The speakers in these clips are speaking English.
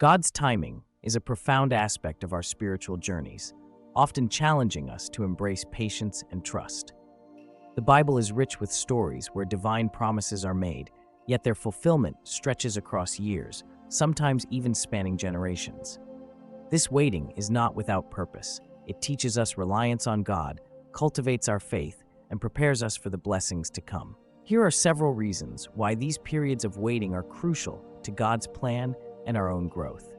God's timing is a profound aspect of our spiritual journeys, often challenging us to embrace patience and trust. The Bible is rich with stories where divine promises are made, yet their fulfillment stretches across years, sometimes even spanning generations. This waiting is not without purpose. It teaches us reliance on God, cultivates our faith, and prepares us for the blessings to come. Here are several reasons why these periods of waiting are crucial to God's plan and our own growth.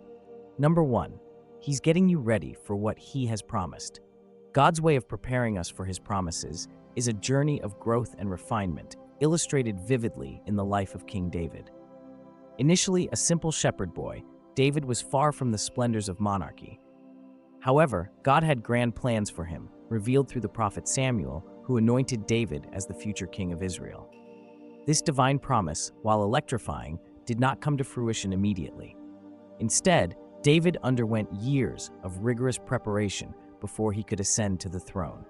Number 1, He's getting you ready for what He has promised. God's way of preparing us for His promises is a journey of growth and refinement, illustrated vividly in the life of King David. Initially a simple shepherd boy, David was far from the splendors of monarchy. However, God had grand plans for him, revealed through the prophet Samuel, who anointed David as the future king of Israel. This divine promise, while electrifying, did not come to fruition immediately. Instead, David underwent years of rigorous preparation before he could ascend to the throne.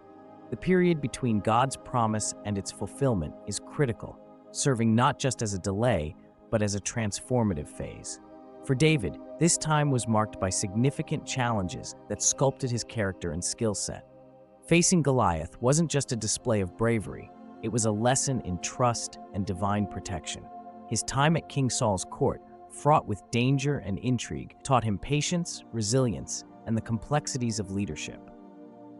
The period between God's promise and its fulfillment is critical, serving not just as a delay, but as a transformative phase. For David, this time was marked by significant challenges that sculpted his character and skill set. Facing Goliath wasn't just a display of bravery, it was a lesson in trust and divine protection. His time at King Saul's court, fraught with danger and intrigue, taught him patience, resilience, and the complexities of leadership.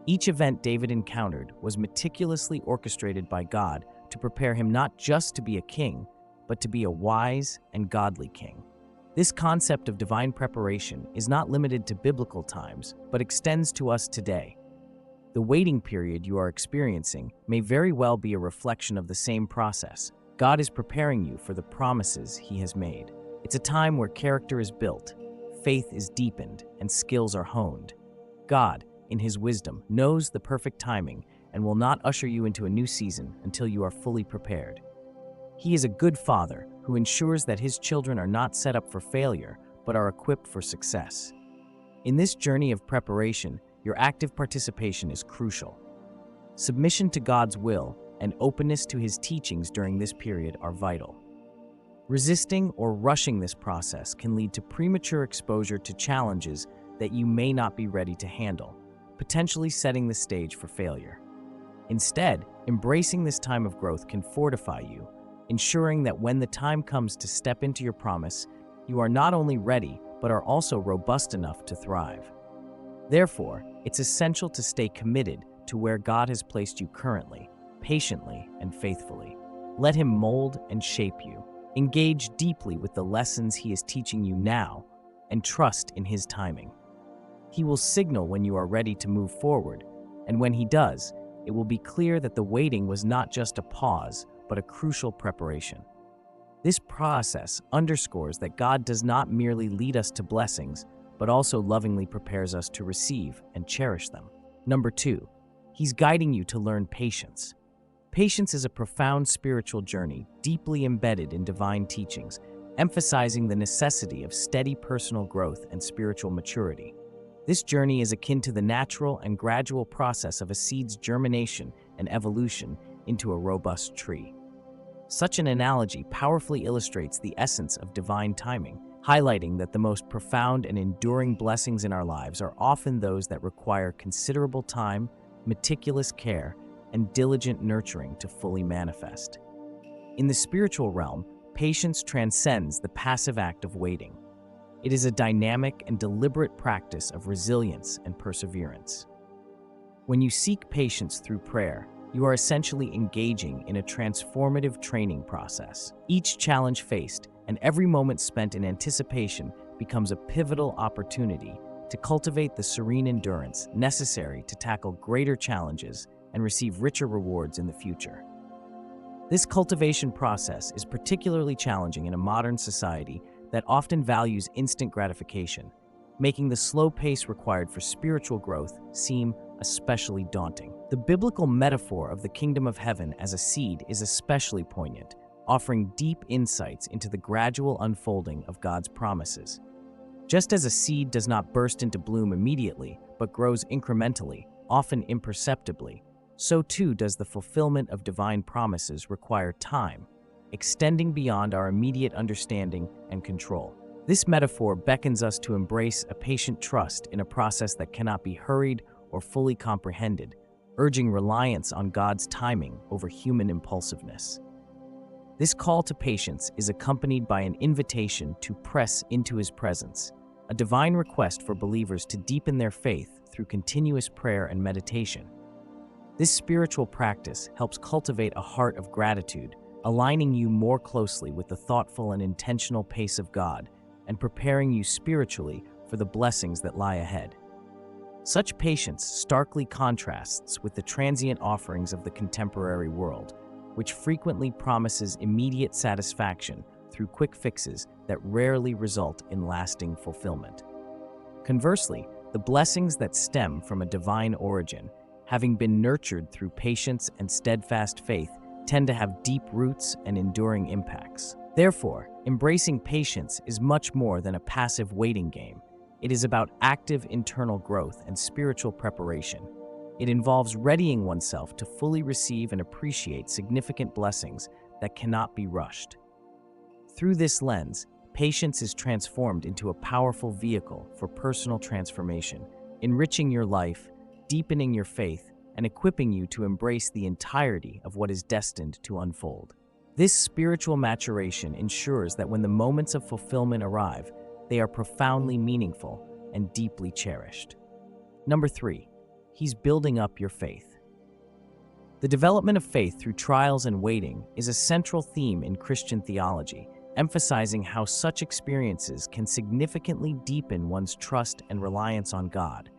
Each event David encountered was meticulously orchestrated by God to prepare him not just to be a king, but to be a wise and godly king. This concept of divine preparation is not limited to biblical times, but extends to us today. The waiting period you are experiencing may very well be a reflection of the same process. God is preparing you for the promises He has made. It's a time where character is built, faith is deepened, and skills are honed. God, in His wisdom, knows the perfect timing and will not usher you into a new season until you are fully prepared. He is a good Father who ensures that His children are not set up for failure, but are equipped for success. In this journey of preparation, your active participation is crucial. Submission to God's will and openness to His teachings during this period are vital. Resisting or rushing this process can lead to premature exposure to challenges that you may not be ready to handle, potentially setting the stage for failure. Instead, embracing this time of growth can fortify you, ensuring that when the time comes to step into your promise, you are not only ready, but are also robust enough to thrive. Therefore, it's essential to stay committed to where God has placed you currently, patiently and faithfully. Let Him mold and shape you. Engage deeply with the lessons He is teaching you now, and trust in His timing. He will signal when you are ready to move forward, and when He does, it will be clear that the waiting was not just a pause, but a crucial preparation. This process underscores that God does not merely lead us to blessings, but also lovingly prepares us to receive and cherish them. Number 2, He's guiding you to learn patience. Patience is a profound spiritual journey deeply embedded in divine teachings, emphasizing the necessity of steady personal growth and spiritual maturity. This journey is akin to the natural and gradual process of a seed's germination and evolution into a robust tree. Such an analogy powerfully illustrates the essence of divine timing, highlighting that the most profound and enduring blessings in our lives are often those that require considerable time, meticulous care, and diligent nurturing to fully manifest. In the spiritual realm, patience transcends the passive act of waiting. It is a dynamic and deliberate practice of resilience and perseverance. When you seek patience through prayer, you are essentially engaging in a transformative training process. Each challenge faced and every moment spent in anticipation becomes a pivotal opportunity to cultivate the serene endurance necessary to tackle greater challenges and receive richer rewards in the future. This cultivation process is particularly challenging in a modern society that often values instant gratification, making the slow pace required for spiritual growth seem especially daunting. The biblical metaphor of the kingdom of heaven as a seed is especially poignant, offering deep insights into the gradual unfolding of God's promises. Just as a seed does not burst into bloom immediately, but grows incrementally, often imperceptibly, so too does the fulfillment of divine promises require time, extending beyond our immediate understanding and control. This metaphor beckons us to embrace a patient trust in a process that cannot be hurried or fully comprehended, urging reliance on God's timing over human impulsiveness. This call to patience is accompanied by an invitation to press into His presence, a divine request for believers to deepen their faith through continuous prayer and meditation. This spiritual practice helps cultivate a heart of gratitude, aligning you more closely with the thoughtful and intentional pace of God and preparing you spiritually for the blessings that lie ahead. Such patience starkly contrasts with the transient offerings of the contemporary world, which frequently promises immediate satisfaction through quick fixes that rarely result in lasting fulfillment. Conversely, the blessings that stem from a divine origin, having been nurtured through patience and steadfast faith, tend to have deep roots and enduring impacts. Therefore, embracing patience is much more than a passive waiting game. It is about active internal growth and spiritual preparation. It involves readying oneself to fully receive and appreciate significant blessings that cannot be rushed. Through this lens, patience is transformed into a powerful vehicle for personal transformation, enriching your life, deepening your faith, and equipping you to embrace the entirety of what is destined to unfold. This spiritual maturation ensures that when the moments of fulfillment arrive, they are profoundly meaningful and deeply cherished. Number 3, He's building up your faith. The development of faith through trials and waiting is a central theme in Christian theology, emphasizing how such experiences can significantly deepen one's trust and reliance on God.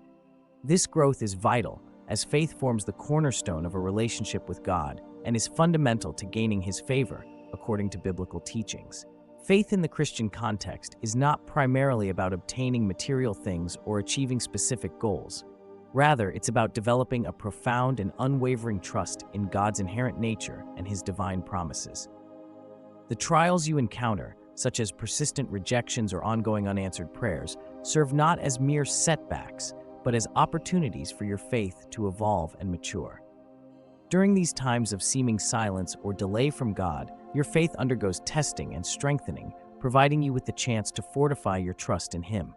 This growth is vital, as faith forms the cornerstone of a relationship with God and is fundamental to gaining His favor, according to biblical teachings. Faith in the Christian context is not primarily about obtaining material things or achieving specific goals. Rather, it's about developing a profound and unwavering trust in God's inherent nature and His divine promises. The trials you encounter, such as persistent rejections or ongoing unanswered prayers, serve not as mere setbacks, but as opportunities for your faith to evolve and mature. During these times of seeming silence or delay from God, your faith undergoes testing and strengthening, providing you with the chance to fortify your trust in Him.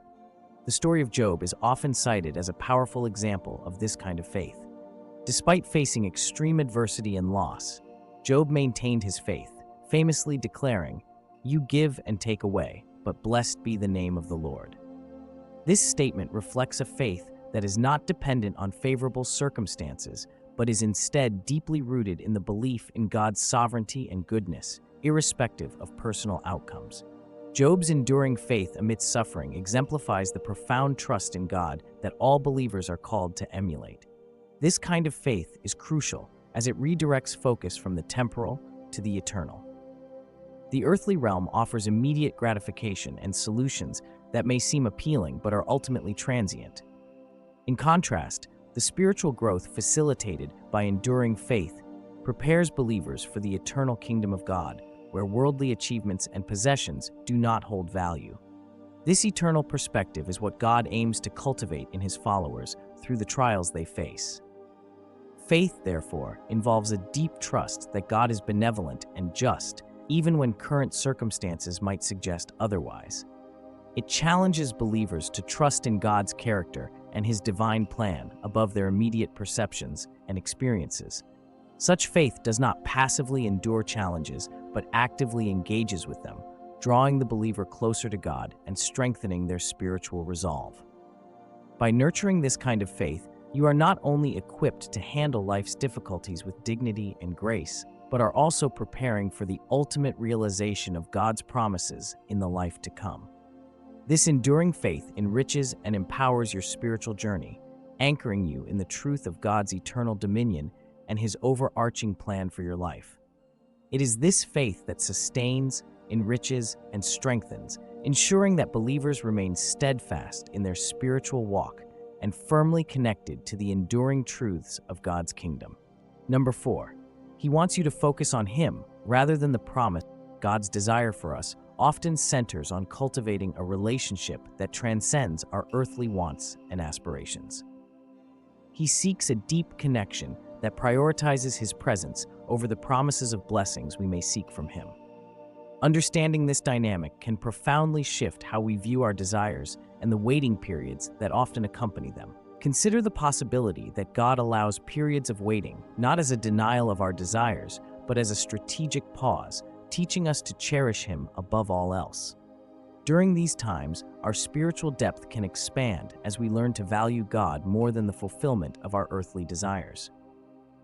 The story of Job is often cited as a powerful example of this kind of faith. Despite facing extreme adversity and loss, Job maintained his faith, famously declaring, "You give and take away, but blessed be the name of the Lord." This statement reflects a faith that is not dependent on favorable circumstances, but is instead deeply rooted in the belief in God's sovereignty and goodness, irrespective of personal outcomes. Job's enduring faith amidst suffering exemplifies the profound trust in God that all believers are called to emulate. This kind of faith is crucial as it redirects focus from the temporal to the eternal. The earthly realm offers immediate gratification and solutions that may seem appealing but are ultimately transient. In contrast, the spiritual growth facilitated by enduring faith prepares believers for the eternal kingdom of God, where worldly achievements and possessions do not hold value. This eternal perspective is what God aims to cultivate in His followers through the trials they face. Faith, therefore, involves a deep trust that God is benevolent and just, even when current circumstances might suggest otherwise. It challenges believers to trust in God's character and His divine plan above their immediate perceptions and experiences. Such faith does not passively endure challenges, but actively engages with them, drawing the believer closer to God and strengthening their spiritual resolve. By nurturing this kind of faith, you are not only equipped to handle life's difficulties with dignity and grace, but are also preparing for the ultimate realization of God's promises in the life to come. This enduring faith enriches and empowers your spiritual journey, anchoring you in the truth of God's eternal dominion and His overarching plan for your life. It is this faith that sustains, enriches, and strengthens, ensuring that believers remain steadfast in their spiritual walk and firmly connected to the enduring truths of God's kingdom. Number 4, He wants you to focus on Him rather than the promise. God's desire for us often centers on cultivating a relationship that transcends our earthly wants and aspirations. He seeks a deep connection that prioritizes His presence over the promises of blessings we may seek from Him. Understanding this dynamic can profoundly shift how we view our desires and the waiting periods that often accompany them. Consider the possibility that God allows periods of waiting, not as a denial of our desires, but as a strategic pause, teaching us to cherish Him above all else. During these times, our spiritual depth can expand as we learn to value God more than the fulfillment of our earthly desires.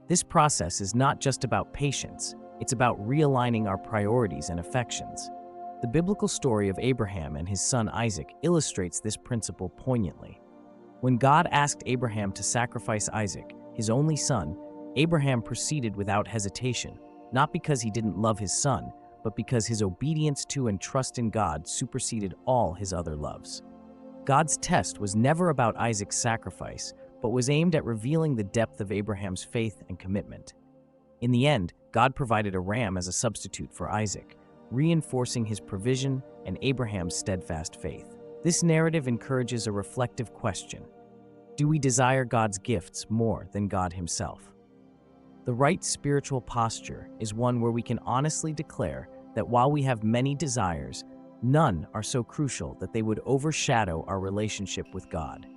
This process is not just about patience, it's about realigning our priorities and affections. The biblical story of Abraham and his son Isaac illustrates this principle poignantly. When God asked Abraham to sacrifice Isaac, his only son, Abraham proceeded without hesitation, not because he didn't love his son, but because his obedience to and trust in God superseded all his other loves. God's test was never about Isaac's sacrifice, but was aimed at revealing the depth of Abraham's faith and commitment. In the end, God provided a ram as a substitute for Isaac, reinforcing His provision and Abraham's steadfast faith. This narrative encourages a reflective question. Do we desire God's gifts more than God Himself? The right spiritual posture is one where we can honestly declare that while we have many desires, none are so crucial that they would overshadow our relationship with God.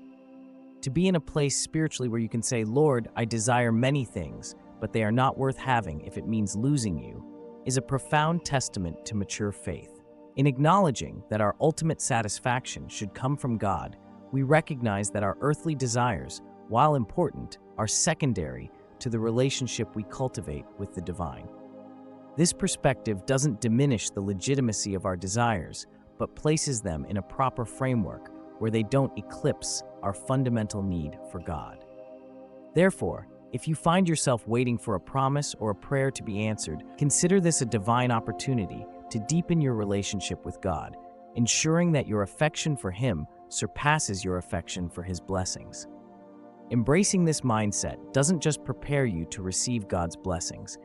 To be in a place spiritually where you can say, "Lord, I desire many things, but they are not worth having if it means losing you," is a profound testament to mature faith. In acknowledging that our ultimate satisfaction should come from God, we recognize that our earthly desires, while important, are secondary to the relationship we cultivate with the divine. This perspective doesn't diminish the legitimacy of our desires, but places them in a proper framework where they don't eclipse our fundamental need for God. Therefore, if you find yourself waiting for a promise or a prayer to be answered, consider this a divine opportunity to deepen your relationship with God, ensuring that your affection for Him surpasses your affection for His blessings. Embracing this mindset doesn't just prepare you to receive God's blessings,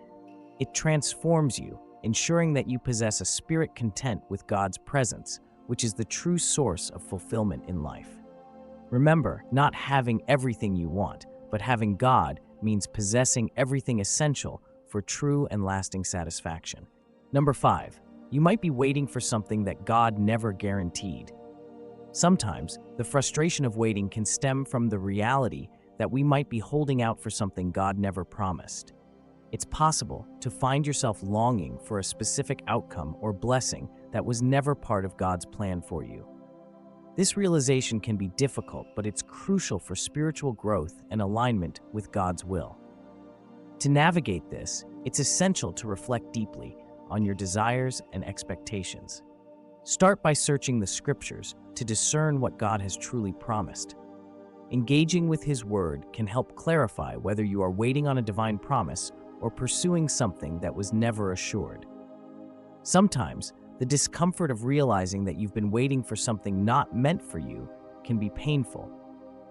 it transforms you, ensuring that you possess a spirit content with God's presence, which is the true source of fulfillment in life. Remember, not having everything you want, but having God means possessing everything essential for true and lasting satisfaction. Number 5, you might be waiting for something that God never guaranteed. Sometimes, the frustration of waiting can stem from the reality that we might be holding out for something God never promised. It's possible to find yourself longing for a specific outcome or blessing that was never part of God's plan for you. This realization can be difficult, but it's crucial for spiritual growth and alignment with God's will. To navigate this, it's essential to reflect deeply on your desires and expectations. Start by searching the Scriptures to discern what God has truly promised. Engaging with His Word can help clarify whether you are waiting on a divine promise or pursuing something that was never assured. Sometimes, the discomfort of realizing that you've been waiting for something not meant for you can be painful,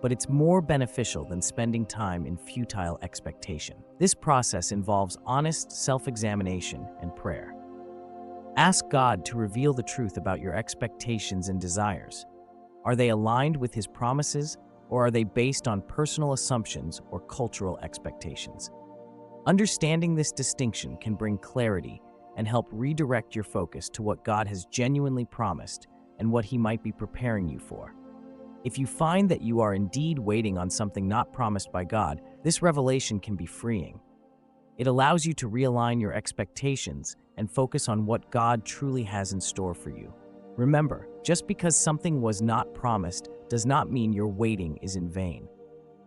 but it's more beneficial than spending time in futile expectation. This process involves honest self-examination and prayer. Ask God to reveal the truth about your expectations and desires. Are they aligned with His promises, or are they based on personal assumptions or cultural expectations? Understanding this distinction can bring clarity and help redirect your focus to what God has genuinely promised and what He might be preparing you for. If you find that you are indeed waiting on something not promised by God, this revelation can be freeing. It allows you to realign your expectations and focus on what God truly has in store for you. Remember, just because something was not promised does not mean your waiting is in vain.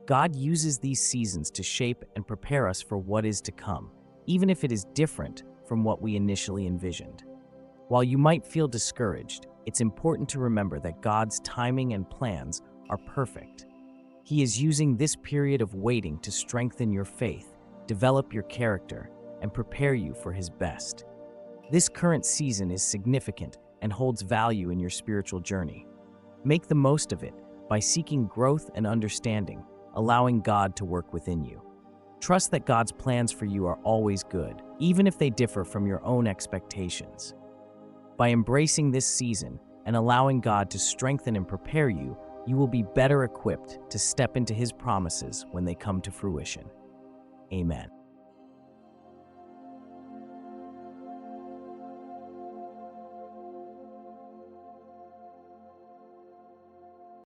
God uses these seasons to shape and prepare us for what is to come, even if it is different from what we initially envisioned. While you might feel discouraged, it's important to remember that God's timing and plans are perfect. He is using this period of waiting to strengthen your faith, develop your character, and prepare you for His best. This current season is significant and holds value in your spiritual journey. Make the most of it by seeking growth and understanding, allowing God to work within you. Trust that God's plans for you are always good, even if they differ from your own expectations. By embracing this season and allowing God to strengthen and prepare you, you will be better equipped to step into His promises when they come to fruition. Amen.